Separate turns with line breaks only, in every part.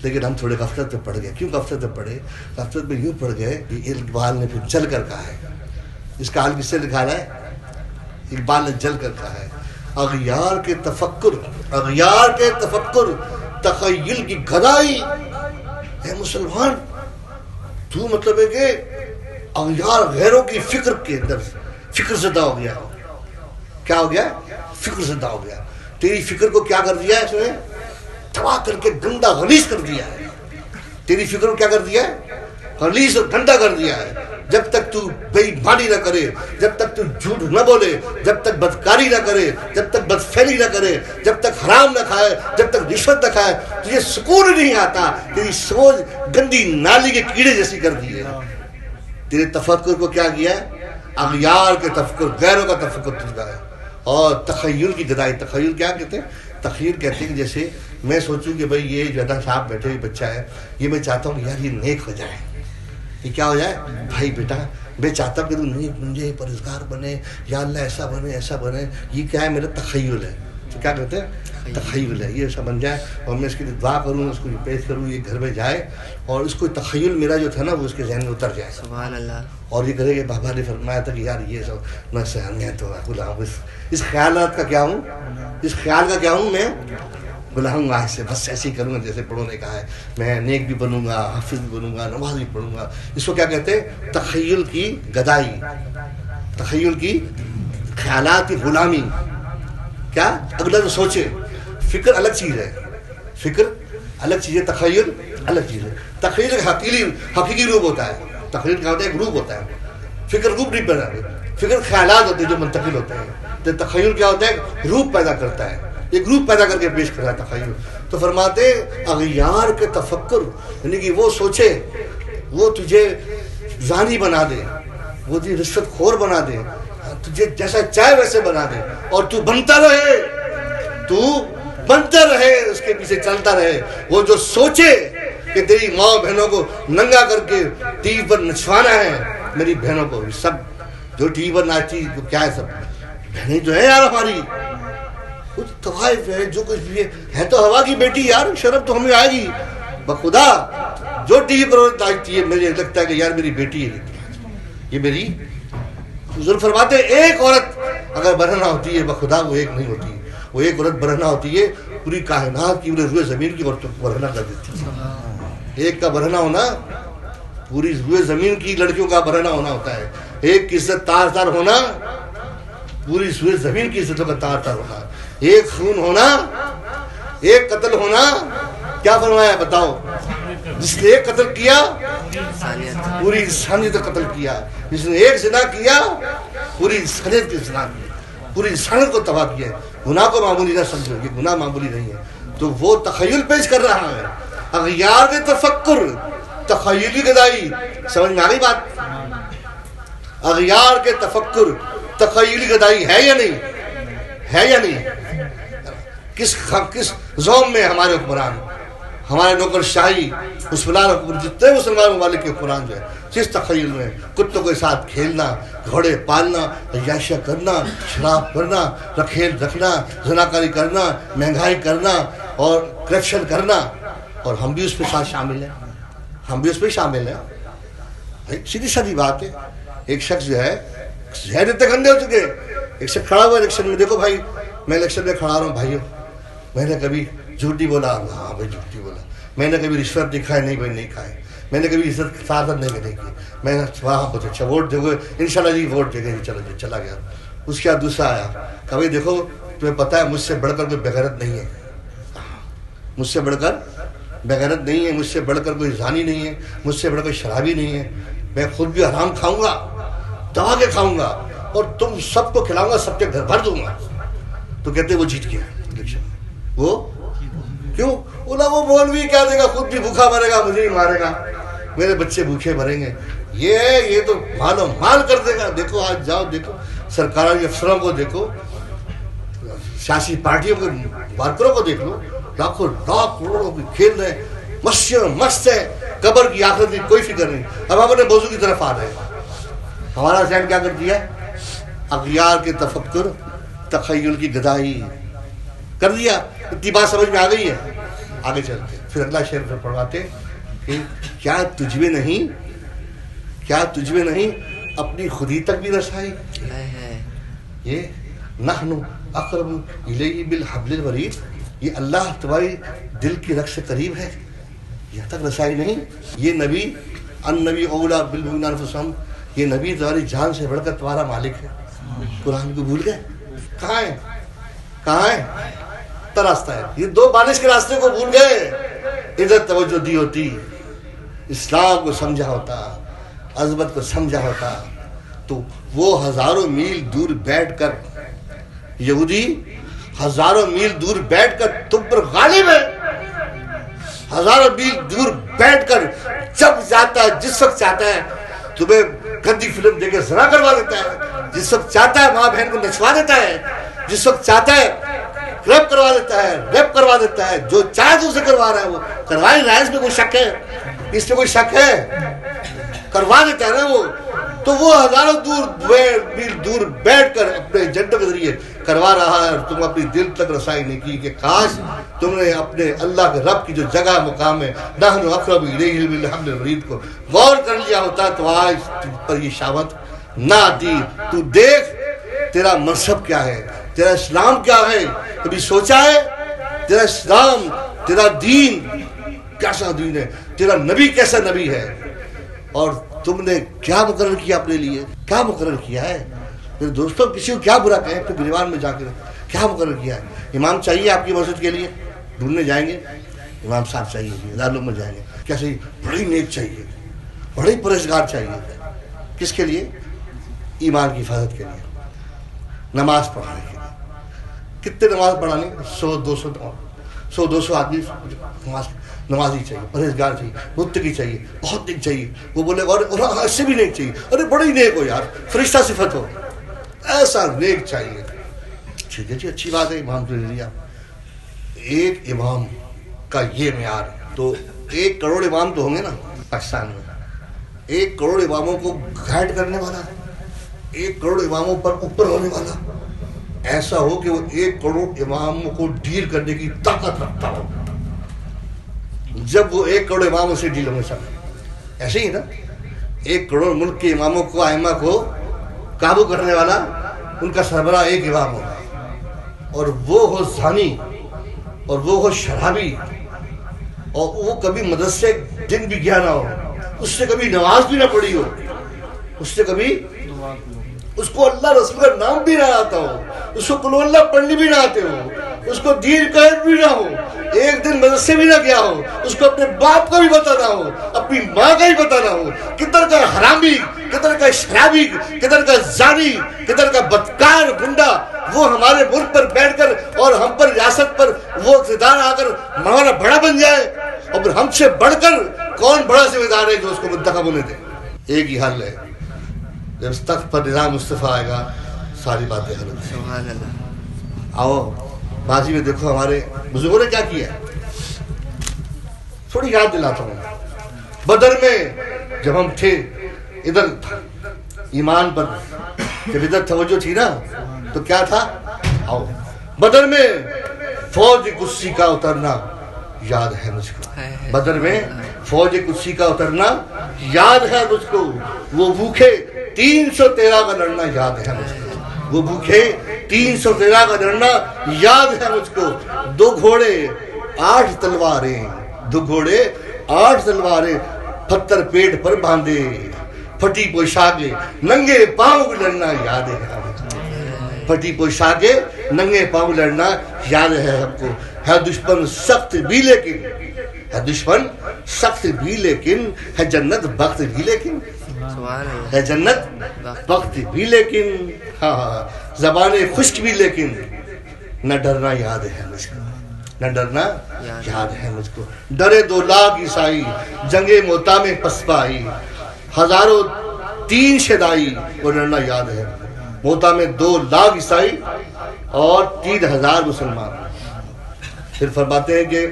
لیکن ہم تھوڑے غفلت میں پڑ گئے. کیوں غفلت میں پڑے؟ غفلت میں یوں پڑ گئے کہ اقبال نے پھر جل کر کہا ہے. اس کا حال کس سے لکھا ہے؟ اقبال نے جل کر کہا ہے اغیار کے تفکر تخیل کی گدائی. اے مسلمان تو مطلب ہے کہ اغیار غیروں کی فکر کے اندر فکر زدہ ہو گیا. کیا ہو گیا؟ فکر زدہ ہو گیا. تیری فکر کو کیا کر دیا ہے اس نے؟ تباہ کر کے گندا غلیظ کر دیا ہے. تیری فکر کو کیا کر دیا ہے؟ غلیظ اور گندا کر دیا ہے. جب تک تو بے ایمانی نہ کرے، جب تک تو جھوٹ نہ بولے، جب تک بدکاری نہ کرے، جب تک بدفعلی نہ کرے، جب تک حرام نہ کھائے، جب تک رشوت نہ کھائے، تجھے سکون نہیں آتا. تیری سوچ گندی نالی کے کیڑے جیسی کر دی ہے. تیرے تفکر کو کیا کیا ہے؟ اغیار کے تفکر، غیروں کا تفکر تجھا ہے. اور تخیل کی گدائی. تخیل کیا کہتے ہیں؟ تخیل کہتے ہیں کہ جیسے میں سوچوں کہ بھائی یہ جو ہے صاحب بیٹھے ہوئے بچہ ہے، یہ میں چاہتا ہوں کہ یار یہ نیک ہو جائے. یہ کیا ہو جائے؟ بھائی بیٹا میں چاہتا ہوں کہ تو نیک بن جائے، پرہیزگار بنے، یا اللہ ایسا بنے ایسا بنے. یہ کیا ہے؟ میرا تخیل ہے. تو کیا کہتے ہیں؟ تخیل ہے. یہ ایسا بن جائے اور میں اس کے لیے دعا کروں، اس کو پیش کروں، یہ گھر میں جائے اور اس کو تخیل میرا جو تھا نا وہ اس کے ذہن میں اتر جائے.
سبحان اللہ.
اور یہ کرے کہ بابا نے فرمایا تھا کہ یار یہ سب میں سہمیت ہو غلام، اس خیالات کا کیا ہوں، اس خیال کا کیا ہوں، میں غلام آج سے بس ایسے ہی کروں گا جیسے پڑھوں نے کہا ہے. میں نیک بھی بنوں گا، حافظ بھی بنوں گا، نماز بھی پڑھوں گا. اس کو کیا کہتے ہیں؟ تخیل کی گدائی، تخیل کی خیالات کی غلامی. کیا؟ اگلا جو سوچے. فکر الگ چیز ہے، فکر الگ چیز ہے، تخیل الگ چیز ہے. تخیل ایک حقیقی روپ ہوتا ہے. تخیل کیا ہوتا ہے؟ ایک روپ ہوتا ہے. فکر روپ نہیں پیدا کرتا. فکر خیالات ہوتے ہیں جو منتقل ہوتے ہیں. تو تخیل کیا ہوتا ہے؟ روپ پیدا کرتا ہے، ایک روپ پیدا کر کے پیش کر رہا ہے تخیل. تو فرماتے اغیار کے تفکر، یعنی کہ وہ سوچے، وہ تجھے زانی بنا دے، وہ تجھے رشوت خور بنا دے، تجھے جیسا چاہے ویسے بنا دے، اور تو بنتا رہے، تو بنتا رہے، اس کے پیچھے چلتا رہے. وہ جو سوچے کہ تیری ماں بہنوں کو ننگا کر کے ٹی وی پر نچوانا ہے، میری بہنوں کو سب جو ٹی وی پر ناچتی کیا ہے، سب بہنیں جو ہیں یار ہماری، کچھ طوائف ہے جو کچھ بھی ہے تو ہوا کی بیٹی یار، شرم تو ہمیں آئے گی. بخدا جو ٹی وی پر ناچتی ہے مجھے لگتا ہے کہ یار میری بیٹی ہے، یہ میری. حضور فرماتے ایک عورت اگر برہنہ ہوتی ہے بخدا وہ ایک نہیں ہوتی. وہ ایک عورت برہنہ ہوتی ہے پوری کائنات کی، پورے روئے زمین کی عورتوں کو برہنہ کر دیتی ہے. ایک کا برہنہ ہونا پوری روئے زمین کی لڑکیوں کا برہنہ ہونا ہوتا ہے. ایک کی عزت تار تار ہونا پوری روئے زمین کی عزتوں کا تار تار ہونا. ایک خون ہونا، ایک قتل ہونا. کیا فرمایا بتاؤ؟ جس نے ایک قتل کیا پوری انسانیت کا قتل کیا. جس نے ایک زنا کیا پوری انسانیت کی زنا کی، پوری انسانیت کو تباہ کیا. گناہ کو معمولی نہ سمجھو، یہ گناہ معمولی نہیں ہے. تو وہ تخیل پیش کر رہا ہے. اغیار کے تفکر، تخیلی گدائی. سمجھ میں آ گئی بات؟ اغیار کے تفکر، تخیلی گدائی ہے یا نہیں؟ ہے یا نہیں؟ کس زوم میں ہمارے حکمران، ہمارے نوکر شاہی مسلمان حکمران، جتنے مسلمان ممالک کے حکمران جو ہے جس تخیل میں کتوں کے ساتھ کھیلنا، گھوڑے پالنا، عیاشیاں کرنا، شراب کرنا، رکھیل رکھنا، زناکاری کرنا، مہنگائی کرنا اور کرپشن کرنا. اور ہم بھی اس پہ ساتھ شامل ہیں، ہم بھی اس پہ شامل ہیں. سیدھی سادی بات ہے. ایک شخص جو ہے ذہن اتنے گندے ہو چکے. ایک شخص کھڑا ہوا الیکشن میں، دیکھو بھائی میں الیکشن میں کھڑا رہا ہوں بھائیو، میں نے کبھی جھوٹ نہیں بولا. ہاں بھائی جھوٹ نہیں بولا. میں نے کبھی رشوت نہیں کھائی. نہیں بھائی نہیں کھائے. میں نے کبھی عزت ساتھ نہیں کی. میں نے وہاں پہنچے اچھا ووٹ دے گے انشاءاللہ جی ووٹ دے گے جی، چلو جی چلا گیا. اس کے بعد دوسرا آیا، کبھی دیکھو تمہیں پتہ ہے مجھ سے بڑھ کر کوئی بغیرت نہیں ہے، مجھ سے بڑھ کر بغیرت نہیں ہے، مجھ سے بڑھ کر کوئی زانی نہیں ہے، مجھ سے بڑھ کر شرابی نہیں ہے. میں خود بھی حرام کھاؤں گا، دبا کے کھاؤں گا، اور تم سب کو کھلاؤں گا، سب کے گھر بھر دوں گا. تو کہتے وہ جیت گیا الیکشن. وہ کیوں بولا؟ وہ مولوی کیا دے گا، خود بھی بھوکا مرے گا، مجھے بھی مارے گا، میرے بچے بھوکے مریں گے. یہ تو مال و مال کر دے گا. دیکھو آج جاؤ دیکھو سرکاری افسروں کو، دیکھو سیاسی پارٹیوں کے ورکروں کو دیکھ لو، لاکھوں لاکھ کروڑوں کی کھیل رہے ہیں، مست ہے. قبر کی آخرت کی کوئی فکر نہیں. اب ہم اپنے موضوع کی طرف آ رہے ہیں. ہمارا ذہن کیا کر دیا؟ اغیار کے تفکر، تخیل کی گدائی کر دیا. اتنی بات سمجھ میں آ گئی ہے. آگے چلتے ہیں. پھر اگلا شعر پھر پڑھواتے کہ کیا تجھ میں نہیں اپنی خودی تک بھی رسائی. یہ نحن اقرب الیہ بالحبل الورید، یہ اللہ تمہاری دل کی رگ سے قریب ہے، یہاں تک رسائی نہیں. یہ نبی النبی اولا بالمؤمنین انفسہم، یہ نبی تمہاری جان سے بڑھ کر تمہارا مالک ہے. قرآن کو بھول گئے؟ کہاں ہے راستہ ہے؟ یہ دو بارش کے راستے کو بھول گئے. ادھر توجہ دی ہوتی، اسلام کو سمجھا ہوتا، عظمت کو سمجھا ہوتا، تو وہ ہزاروں میل دور بیٹھ کر، یہودی ہزاروں میل دور بیٹھ کر تم پر غالب ہے. ہزاروں میل دور بیٹھ کر جب جاتا ہے، جس وقت چاہتا ہے تمہیں گندی فلم دے کے زنا کروا دیتا ہے، جس وقت چاہتا ہے ماں بہن کو نچوا دیتا ہے، جس وقت چاہتا ہے ریپ کروا دیتا ہے، جو چاہے تو اسے کروا رہا ہے. وہ کروائی رہا ہے، اس میں کوئی شک ہے؟ اس میں کوئی شک ہے؟ کروا دیتا ہے نا وہ. تو وہ ہزاروں میل دور بیٹھ کر اپنے ایجنٹوں کے ذریعے کروا رہا ہے، اور تم اپنی دل تک رسائی نہیں کی کہ کاش تم نے اپنے اللہ کے رب کی جو جگہ مقام ہے نحن اقرب الیہ بالحبل الورید کو غور کر لیا ہوتا تو آج تم پر یہ شہوت نہ آتی. تو دیکھ تیرا مذہب کیا ہے، تیرا اسلام کیا ہے، کبھی سوچا ہے؟ تیرا اسلام، تیرا دین کیسا دین ہے، تیرا نبی کیسا نبی ہے، اور تم نے کیا مقرر کیا اپنے لیے؟ کیا مقرر کیا ہے؟ میرے دوستوں، کسی کو کیا برا کہیں پھر گریوان میں جا کے کیا مقرر کیا ہے؟ امام چاہیے آپ کی مسجد کے لیے؟ ڈھونڈنے جائیں گے امام صاحب چاہیے، دارالعلوم میں جائیں گے کیا چاہیے؟ بڑی نیک چاہیے، بڑی پرہیزگار چاہیے. کس کے لیے؟ ایمان کی حفاظت کے لیے، نماز پڑھنے کے لیے. کتنے نماز پڑھانے؟ 100-200 آدمی نمازی چاہیے، پرہیزگار چاہیے، متقی چاہیے، بہت نیک چاہیے. وہ بولے اور اس سے بھی نیک چاہیے، ارے بڑی نیک ہو یار، فرشتہ صفت ہو، ایسا نیک چاہیے. ٹھیک ہے جی، اچھی بات ہے. امام کو لے لیا. ایک امام کا یہ معیار، تو 1 کروڑ امام تو ہوں گے نا پاکستان میں. 1 کروڑ اماموں کو گائیڈ کرنے والا، 1 کروڑ اماموں پر اوپر ہونے والا ایسا ہو کہ وہ 1 کروڑ اماموں کو ڈیل کرنے کی طاقت رکھتا ہو. جب وہ 1 کروڑ اماموں سے ڈیل ہوں گے سب ایسے ہی نا. 1 کروڑ ملک کے اماموں کو، ائمہ کو قابو کرنے والا ان کا سربراہ ایک امام ہو، اور وہ ہو زانی، اور وہ ہو شرابی، اور وہ کبھی مدرسے دن بھی گیا نہ ہو، اس سے کبھی نماز بھی نہ پڑھی ہو، اس سے کبھی اس کو اللہ رسول کا نام بھی نہ آتا ہو، اس کو قل اللہ پڑھنی بھی نہ آتے ہو، اس کو دین کا علم بھی نہ ہو، ایک دن مدرسے بھی نہ گیا ہو، اس کو اپنے باپ کا بھی پتہ نہ ہو، اپنی ماں کا بھی پتہ نہ ہو، کدھر کا حرامی، کدھر کا شرابی، کدھر کا زانی، کدھر کا بدکار گنڈا، وہ ہمارے ملک پر بیٹھ کر اور ہم پر ریاست پر وہ اقتدار آ کر ہمارا بڑا بن جائے، اور پھر ہم سے بڑھ کر کون بڑا ذمہ دار ہے جو اس کو منتخب ہونے دے؟ ایک ہی حل ہے، جب تخت پر نظام مصطفیٰ آئے گا ساری باتیں حل ہو جائیں. سبحان اللہ. آؤ ماضی میں دیکھو ہمارے بزرگوں نے کیا کیا ہے، تھوڑی یاد دلاتا ہوں. بدر میں جب ہم تھے ادھر ایمان پر، جب ادھر توجہ تھی نا تو کیا تھا؟ آؤ بدر میں فوج قدسی کا اترنا یاد ہے مجھ کو. بدر میں فوج قدسی کا اترنا یاد ہے مجھ کو. وہ بھوکے 313 کا لڑنا یاد ہے مجھ کو. وہ بھوکے 313 کا لڑنا یاد ہے مجھ کو. 2 گھوڑے 8 تلواریں، 2 گھوڑے 8 تلواریں، پتھر پیٹ پر باندھے، پھٹی پوشاکیں ننگے پاؤں لڑنا یاد ہے. پھٹی پوشاکیں ننگے پاؤں لڑنا یاد ہے ہم کو. ہے دشمن سخت بھی لیکن، ہے دشمن سخت بھی لیکن، ہے جنت بخت بھی لیکن، ہے جنت بخت بھی لیکن، ہاں زبان خشک بھی لیکن، نہ ڈرنا یاد ہے مجھ کو، نہ ڈرنا یاد ہے مجھ کو. ڈرے 2 لاکھ عیسائی جنگ موتا میں پسپائی، ہزاروں 3 شدائی، وہ لڑنا یاد ہے. موتا میں 2 لاکھ عیسائی اور 3000 مسلمان. پھر فرماتے ہیں کہ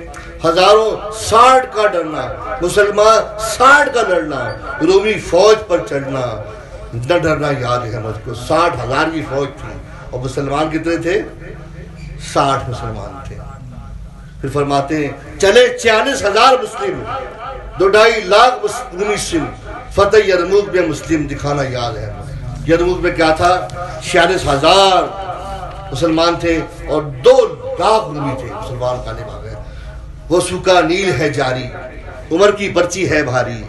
ہزاروں 60 کا ڈرنا، مسلمان 60 کا لڑنا، رومی فوج پر چڑھنا، نہ ڈرنا یاد ہے مجھ کو. 60,000 کی فوج تھی اور مسلمان کتنے تھے؟ 60 مسلمان تھے. پھر فرماتے ہیں چلے 40,000 مسلم 2.5 لاکھ مسلم فتح یرموک میں مسلم دکھانا یاد ہے. یرموک میں کیا تھا؟ 46,000 مسلمان تھے اور 2 لاکھ رومی تھے مسلمان غالب آ گئے. وہ سوکھا نیل ہے جاری عمر کی پرچی ہے بھاری.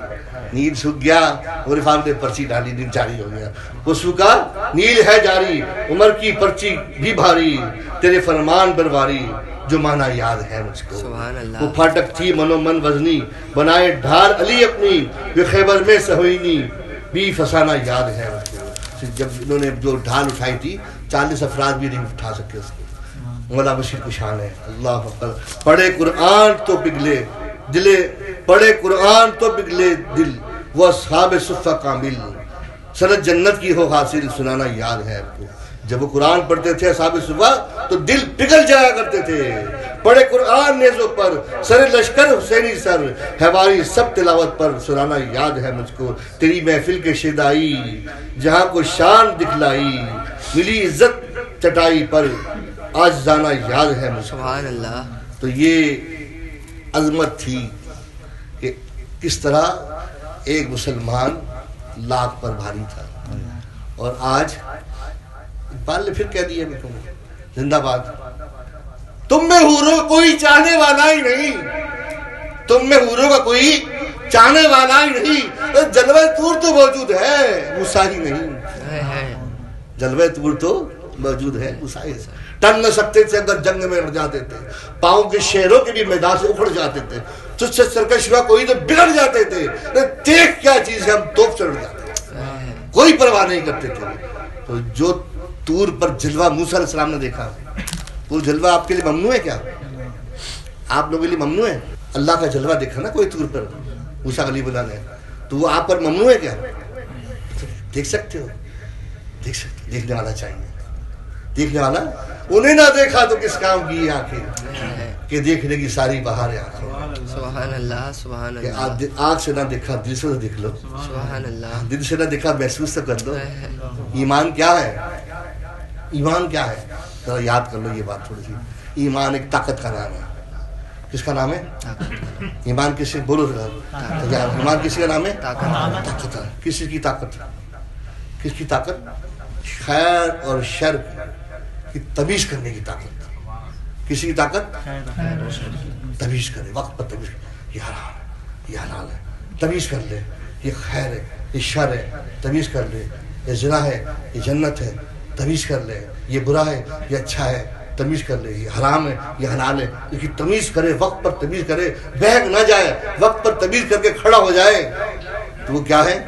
نیل سوکھ گیا عمر فاروق نے پرچی ڈالی نیل جاری ہو گیا. وہ سوکھا نیل ہے جاری عمر کی پرچی بھی بھاری تیرے فرمان برواری جو مانا یاد ہے مجھ کو. وہ پھاٹک تھی منو من وزنی بنائے ڈھال علی اپنی وہ خیبر میں سہوئینی بھی فسانہ یاد ہے مجھ کو. جب انہوں نے جو ڈھال اٹھائی تھی 40 افراد بھی نہیں اٹھا سکے اس کو. مولا بشیر کی شان ہے. اللہ اکبر. پڑھے قرآن تو پگھلے دلے پڑھے قرآن تو پگھلے دل وہ اصحاب صفہ کامل سنت جنت کی ہو حاصل سنانا یاد ہے آپ کو. جب وہ قرآن پڑھتے تھے اصحاب صفہ تو دل پگھل جایا کرتے تھے. پڑھے قرآن نیزوں پر سر لشکر حسینی سر ہماری سب تلاوت پر سنانا یاد ہے مجھ کو. تیری محفل کے شیدائی جہاں کو شان دکھلائی ملی عزت چٹائی پر آج جانا یاد ہے مجھ کو. سبحان اللہ. تو یہ عظمت تھی کہ کس طرح ایک مسلمان لاکھ پر بھاری تھا. اور آج اقبال نے پھر کہہ دیا میں تمہیں زندہ باد. تم میں حوروں کوئی چاہنے والا ہی نہیں تم میں حوروں کا کوئی چاہنے والا ہی نہیں. جلوہ طور تو موجود ہے موسیٰ ہی نہیں. جلوہ طور تو موجود ہے موسیٰ ہی. ٹن نہ سکتے تھے اگر جنگ میں اڑ جاتے تھے. پاؤں کے شیروں کے بھی میدان سے اکھڑ جاتے تھے. تجھ سے سرکش ہوا کوئی تو بگڑ جاتے تھے. دیکھ کیا چیز ہے ہم توپ چڑھ جاتے تھے. کوئی پرواہ نہیں کرتے تھے. تو جو طور پر جلوہ موسیٰ علیہ السلام نے دیکھا وہ جلوہ آپ کے لیے ممنوع ہے کیا؟ آپ لوگوں کے لیے ممنوع ہے؟ اللہ کا جلوہ دیکھا نا کوئی طور پر موسیٰ علیہ السلام نے تو وہ آپ پر ممنوع ہے کیا؟ دیکھ سکتے ہو. دیکھ سکتے. دیکھنے والا چاہیے. دیکھنے والا. انہیں نہ دیکھا تو کس کام کی آنکھیں کہ دیکھنے کی ساری بہاریں آنکھیں. سبحان اللہ. سبحان اللہ. آنکھ سے نہ دیکھا دل سے دیکھ لو. سبحان اللہ. دل سے نہ دیکھا محسوس تو کر لو. ایمان کیا ہے؟ ایمان کیا ہے؟ ذرا یاد کر لو یہ بات تھوڑی سی. ایمان ایک طاقت کا نام ہے. کس کا نام ہے؟ ایمان کسی بولو ایمان کسی کا نام ہے؟ طاقت. کسی کی طاقت. کس کی طاقت؟ خیر اور شر کی تمیز کرنے کی طاقت. کسی کی طاقت؟ تمیز کرے وقت پر تمیز. یہ حرام ہے یہ حلال ہے تمیز کر لے. یہ خیر ہے یہ شر ہے تمیز کر لے. یہ زنا ہے یہ جنت ہے تمیز کر لے. یہ برا ہے یہ اچھا ہے تمیز کر لے. یہ حرام ہے یہ حلال ہے اس کی تمیز کرے. وقت پر تمیز کرے. بہک نہ جائے. وقت پر تمیز کر کے کھڑا ہو جائے تو وہ کیا ہے؟